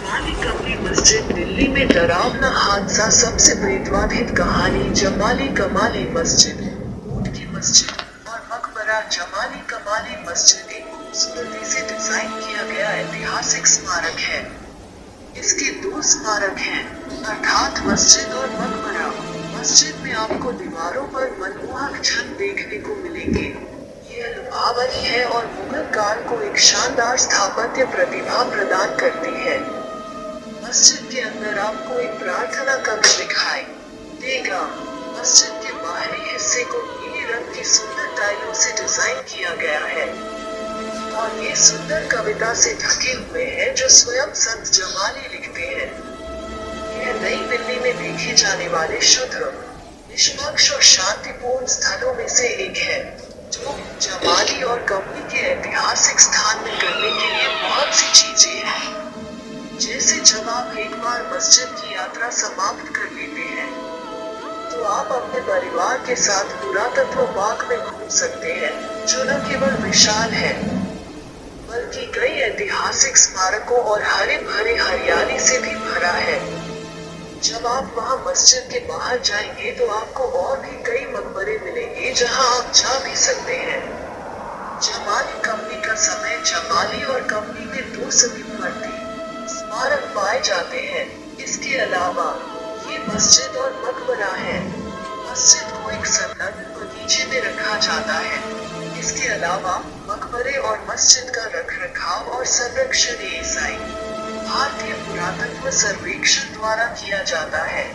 जमाली कमली मस्जिद दिल्ली में डरावना हादसा सबसे प्रेतवाधित कहानी जमाली कमाली मस्जिद ऊंट की मस्जिद और मकबरा जमाली कमाली मस्जिद एक खूबसूरती से डिजाइन किया गया ऐतिहासिक स्मारक है। इसके दो स्मारक हैं अर्थात मस्जिद और मकबरा। मस्जिद में आपको दीवारों पर मनमोहक छत देखने को मिलेंगे। यह लुभावनी है और मुगल काल को एक शानदार स्थापत्य प्रतिभा प्रदान करती है। मस्जिद के अंदर आपको एक प्रार्थना कक्ष दिखाई देगा। मस्जिद के बाहरी हिस्से को नीले रंग की सुंदर टाइलों से डिजाइन किया गया है और ये सुंदर कविता से ढके हुए हैं जो स्वयं संत जमाली लिखते हैं। यह नई दिल्ली में देखे जाने वाले शुद्ध, निष्पक्ष और शांतिपूर्ण स्थलों में से एक है जो जमाली और कमली के ऐतिहासिक स्थान में करने के लिए बहुत सी चीजें हैं। जैसे जब आप एक बार मस्जिद की यात्रा समाप्त कर लेते हैं तो आप अपने परिवार के साथ पुरातत्व बाग में घूम सकते हैं जो न केवल विशाल है बल्कि कई ऐतिहासिक स्मारकों और हरे भरे हरियाली से भी भरा है। जब आप वहां मस्जिद के बाहर जाएंगे तो आपको और भी कई मकबरे मिलेंगे जहां आप जा भी सकते हैं। जमाली कमली का समय जमाली और कमली में दो समीपवर्ती स्मारक पाए जाते हैं। इसके अलावा ये मस्जिद और मकबरा है। मस्जिद को एक संलग्न बगीचे में रखा जाता है। इसके अलावा मकबरे और मस्जिद का रखरखाव और संरक्षण ईसाई भारतीय पुरातत्व सर्वेक्षण द्वारा किया जाता है।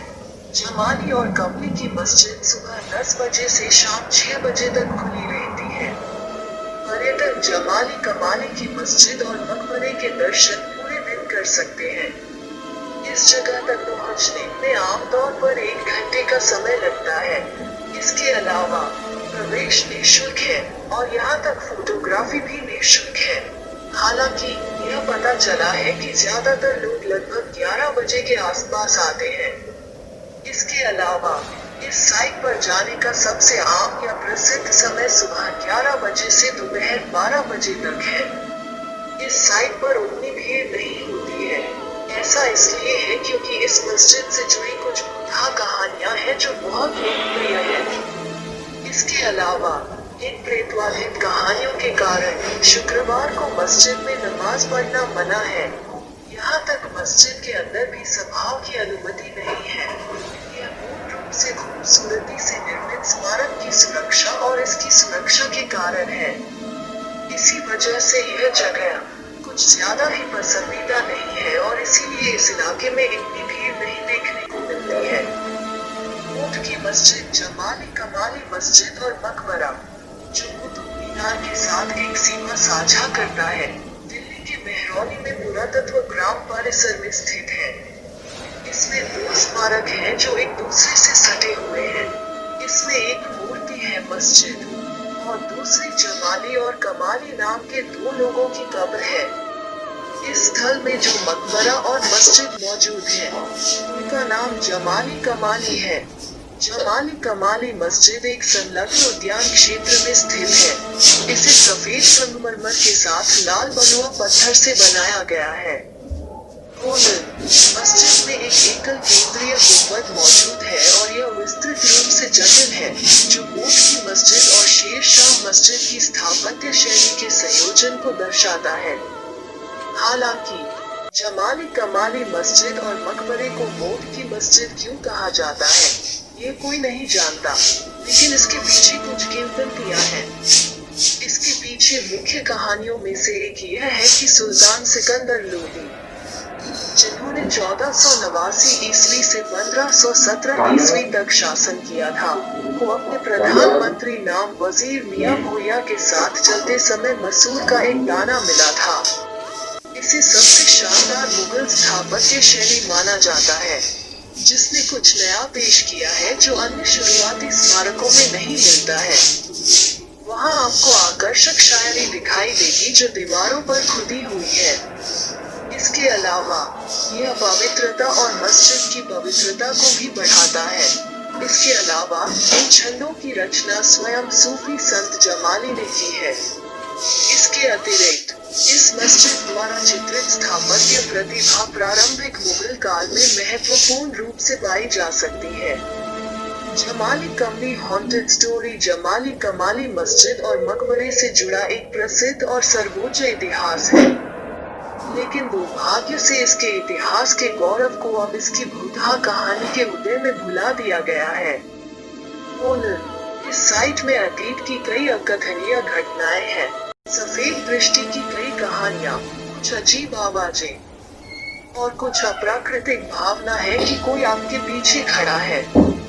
जमाली और कमली की मस्जिद सुबह 10 बजे से शाम 6 बजे तक खुली रहती है। पर्यटक जमाली कमाली की मस्जिद और मकबरे के दर्शन पूरे दिन कर सकते हैं। इस जगह तक पहुंचने में आमतौर पर 1 घंटे का समय लगता है। इसके अलावा प्रवेश निःशुल्क है और यहाँ तक फोटोग्राफी भी निःशुल्क है। हालांकि यह पता चला है कि ज्यादातर लोग लगभग 11 बजे के आसपास आते हैं। इसके अलावा इस साइट पर जाने का सबसे आम या प्रसिद्ध समय सुबह 11 बजे से दोपहर 12 बजे तक है। इस साइट पर उतनी भीड़ नहीं होती है। ऐसा इसलिए है क्योंकि इस मस्जिद से जुड़ी कुछ भूतहा कहानियां हैं जो बहुत लोकप्रिय हैं। इसके अलावा इन प्रेतवाधित कहानियों के कारण शुक्रवार को मस्जिद में नमाज पढ़ना मना है। यहाँ तक मस्जिद के अंदर भी सभाओं की अनुमति नहीं है। यह पूर्ण रूप से खूबसूरती से निर्मित स्मारक की सुरक्षा और इसकी सुरक्षा के कारण है। इसी वजह से यह जगह कुछ ज्यादा ही पसंदीदा नहीं है और इसीलिए इस इलाके में इतनी भीड़ नहीं देखने को मिलती है। ऊंट की मस्जिद जमाली कमाली मस्जिद और मकबरा जो कुतुब मीनार के साथ एक सीमा साझा करता है, दिल्ली के मेहरौली में पुरातत्व ग्राम परिसर में स्थित है। इसमें 2 स्मारक हैं जो एक दूसरे से सटे हुए हैं। इसमें एक मूर्ति है मस्जिद और दूसरी जमाली और कमाली नाम के 2 लोगों की कब्र है। इस स्थल में जो मकबरा और मस्जिद मौजूद है उनका नाम जमाली कमाली है। जमाली कमाली मस्जिद एक संलग्न उद्यान क्षेत्र में स्थित है। इसे सफेद संगमरमर के साथ लाल बलुआ पत्थर से बनाया गया है। मस्जिद में एक एकल केंद्रीय गुंबद मौजूद है और यह विस्तृत रूप से जटिल है जो ऊंट की मस्जिद और शेर शाह मस्जिद की स्थापत्य शैली के संयोजन को दर्शाता है। हालांकि जमाली कमाली मस्जिद और मकबरे को ऊंट की मस्जिद क्यों कहा जाता है ये कोई नहीं जानता, लेकिन इसके पीछे कुछ किंवदंतियां हैं। इसके पीछे मुख्य कहानियों में से एक यह है कि सुल्तान सिकंदर लोदी जिन्होंने 1489 ईस्वी से 1517 ईस्वी तक शासन किया था, को अपने प्रधानमंत्री नाम वजीर मियां भोया के साथ चलते समय मसूर का एक दाना मिला था। इसे सबसे शानदार मुगल स्थापत्य शैली माना जाता है जिसने कुछ नया पेश किया है जो अन्य शुरुआती स्मारकों में नहीं मिलता है। वहाँ आपको आकर्षक शायरी दिखाई देगी जो दीवारों पर खुदी हुई है। इसके अलावा यह पवित्रता और मस्जिद की पवित्रता को भी बढ़ाता है। इसके अलावा इन छंदों की रचना स्वयं सूफी संत जमाली ने की है। इसके अतिरिक्त इस मस्जिद द्वारा चित्रित स्थापत्य प्रतिभा प्रारंभिक मुगल काल में महत्वपूर्ण रूप से पाई जा सकती है। जमाली कमली हॉन्टेड स्टोरी जमाली कमाली मस्जिद और मकबरे से जुड़ा एक प्रसिद्ध और सर्वोच्च इतिहास है, लेकिन दुर्भाग्य से इसके इतिहास के गौरव को अब इसकी भूतहा कहानी के उदय में भुला दिया गया है। इस साइट में अतीत की कई अकथनीय घटनाएं हैं, सफेद दृष्टि की कई कहानियां, कुछ अजीब आवाजें और कुछ अप्राकृतिक भावना है कि कोई आपके पीछे खड़ा है,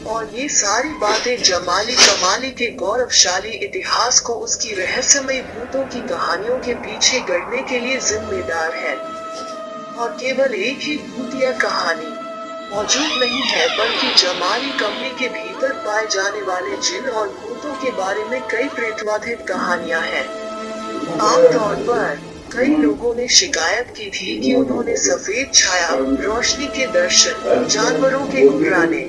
और ये सारी बातें जमाली कमाली के गौरवशाली इतिहास को उसकी रहस्यमयी भूतों की कहानियों के पीछे गढ़ने के लिए जिम्मेदार है। और केवल एक ही भूतिया कहानी मौजूद नहीं है, बल्कि जमाली कमली के भीतर पाए जाने वाले जिन और भूतों के बारे में कई प्रेतवाधित कहानियां हैं। आमतौर पर कई लोगों ने शिकायत की थी कि उन्होंने सफेद छाया, रोशनी के दर्शन, जानवरों के घुर्राने,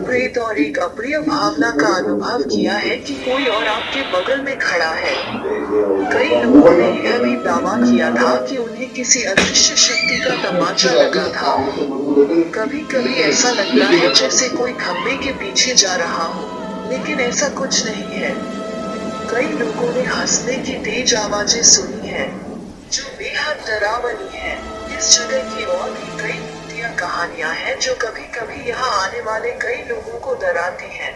प्रेत और एक अप्रिय भावना का अनुभव किया है कि कोई और आपके बगल में खड़ा है। कई लोगों ने यह भी दावा किया था कि उन्हें किसी अदृश्य शक्ति का तमाचा लगा था। कभी कभी ऐसा लगता है जैसे कोई खंबे के पीछे जा रहा हो, लेकिन ऐसा कुछ नहीं है। कई लोगों ने हंसने की तेज आवाजें सुनी हैं, जो बेहद डरावनी है। इस जगह की और भी कई भूतिया कहानियां हैं जो कभी कभी यहाँ आने वाले कई लोगों को डराती हैं।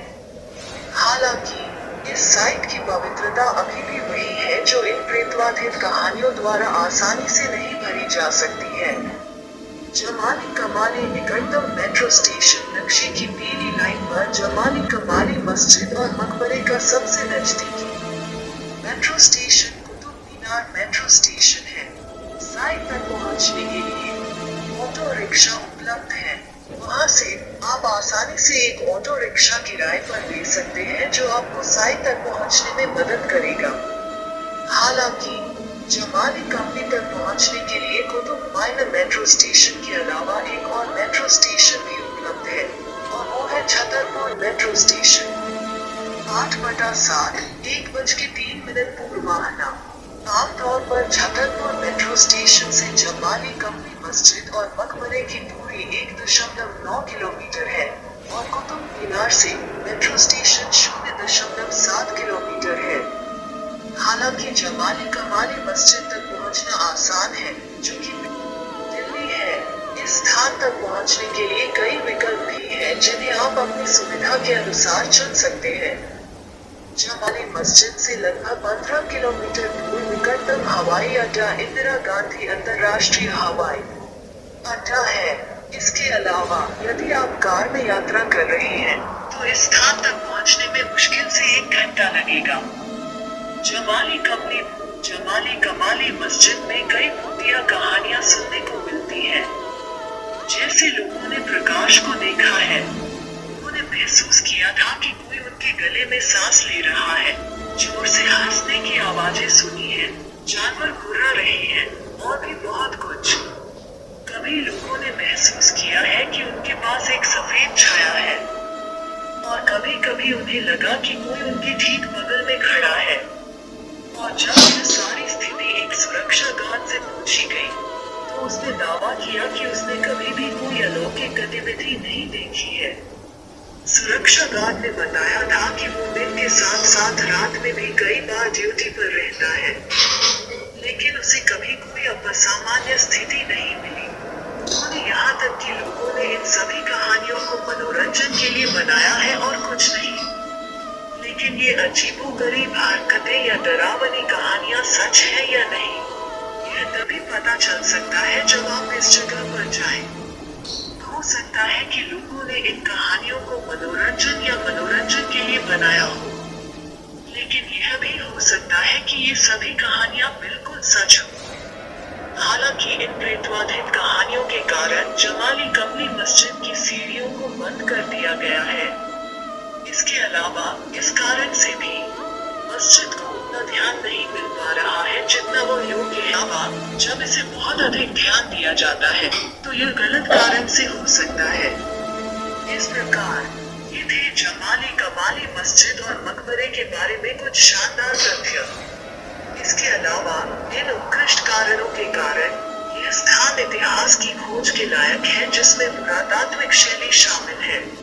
हालांकि इस साइट की पवित्रता अभी भी वही है जो इन प्रेतवाधित कहानियों द्वारा आसानी से नहीं भरी जा सकती है। जमाली कमाली निकटतम मेट्रो स्टेशन नक्शे की पीली लाइन पर जमाली कमाली मस्जिद और मकबरे का सबसे नजदीकी metro station Qutub Minar metro station है। साइट तक पहुंचने के लिए ऑटो रिक्शा उपलब्ध है। वहां से आप आसानी से एक ऑटो रिक्शा किराए पर ले सकते हैं, जो आपको साइट तक पहुंचने में मदद करेगा। हालांकि जमाली कमली तक पहुंचने के लिए कुतुब मीनार मेट्रो स्टेशन के अलावा एक और मेट्रो स्टेशन भी उपलब्ध है, और वो है छतरपुर मेट्रो स्टेशन। 8/7 1:03 पूर्वाह्न। आमतौर पर छतरपुर मेट्रो स्टेशन से जमाली कमली मस्जिद और मकबरे की दूरी 1.9 किलोमीटर है, और कुतुब मीनार से मेट्रो स्टेशन 0.7 किलोमीटर है। हालांकि जमाली कमाली मस्जिद तक पहुंचना आसान है, जो कि दिल्ली है। इस स्थान तक पहुंचने के लिए कई विकल्प भी हैं, जिन्हें आप अपनी सुविधा के अनुसार चुन सकते हैं। जमाली मस्जिद से लगभग 15 किलोमीटर दूर निकटतम हवाई अड्डा इंदिरा गांधी अंतर्राष्ट्रीय हवाई अड्डा है। इसके अलावा यदि आप कार में यात्रा कर रहे हैं, तो इस स्थान तक पहुंचने में मुश्किल से 1 घंटा लगेगा। जमाली कमाली मस्जिद में कई भूतिया कहानियां सुनने को मिलती हैं। जैसे लोगों ने प्रकाश को देखा है, उन्होंने महसूस किया था कि कोई उनके गले में सांस ले रहा है, जोर से हंसने की आवाजें सुनी है, जानवर घुर्रा रहे हैं, और भी बहुत कुछ। कभी लोगों ने महसूस किया है कि उनके पास एक सफेद छाया है, और कभी कभी उन्हें लगा कि कोई उनके ठीक बगल में खड़ा है। और जब यह सारी स्थिति एक सुरक्षा गार्ड से पूछी गई, तो उसने दावा किया कि उसने कभी भी कोई अलौकिक गतिविधि नहीं देखी है। सुरक्षा गार्ड ने बताया था कि वो दिन के साथ साथ रात में भी कई बार ड्यूटी पर रहता है, लेकिन उसे कभी कोई असामान्य स्थिति नहीं मिली। उन्होंने यहाँ तक कि लोगों ने इन सभी कहानियों को मनोरंजन के लिए बनाया है और कुछ नहीं। लेकिन ये अजीबोगरीब हरकतें या डरावनी कहानियां सच है या नहीं, यह तभी पता चल सकता है जब आप इस जगह पर जाएं। हो सकता है कि लोगों ने इन कहानियों को मनोरंजन के लिए बनाया हो, लेकिन यह भी हो सकता है कि ये सभी कहानियां बिल्कुल सच हो। हालांकि इन प्रेतवाधित कहानियों के कारण जमाली कमली मस्जिद की सीढ़ियों को बंद कर दिया गया है। इसके अलावा इस कारण से भी मस्जिद को उतना ध्यान नहीं मिल पा रहा है जितना वो योग्य है। जब इसे बहुत अधिक ध्यान दिया जाता है, तो यह गलत कारण से हो सकता है। इस प्रकार ये थे जमाली कमाली मस्जिद और मकबरे के बारे में कुछ शानदार तथ्य। इसके अलावा इन कारणों के कारण यह स्थान इतिहास की खोज के लायक है, जिसमें पुरातात्विक शैली शामिल है।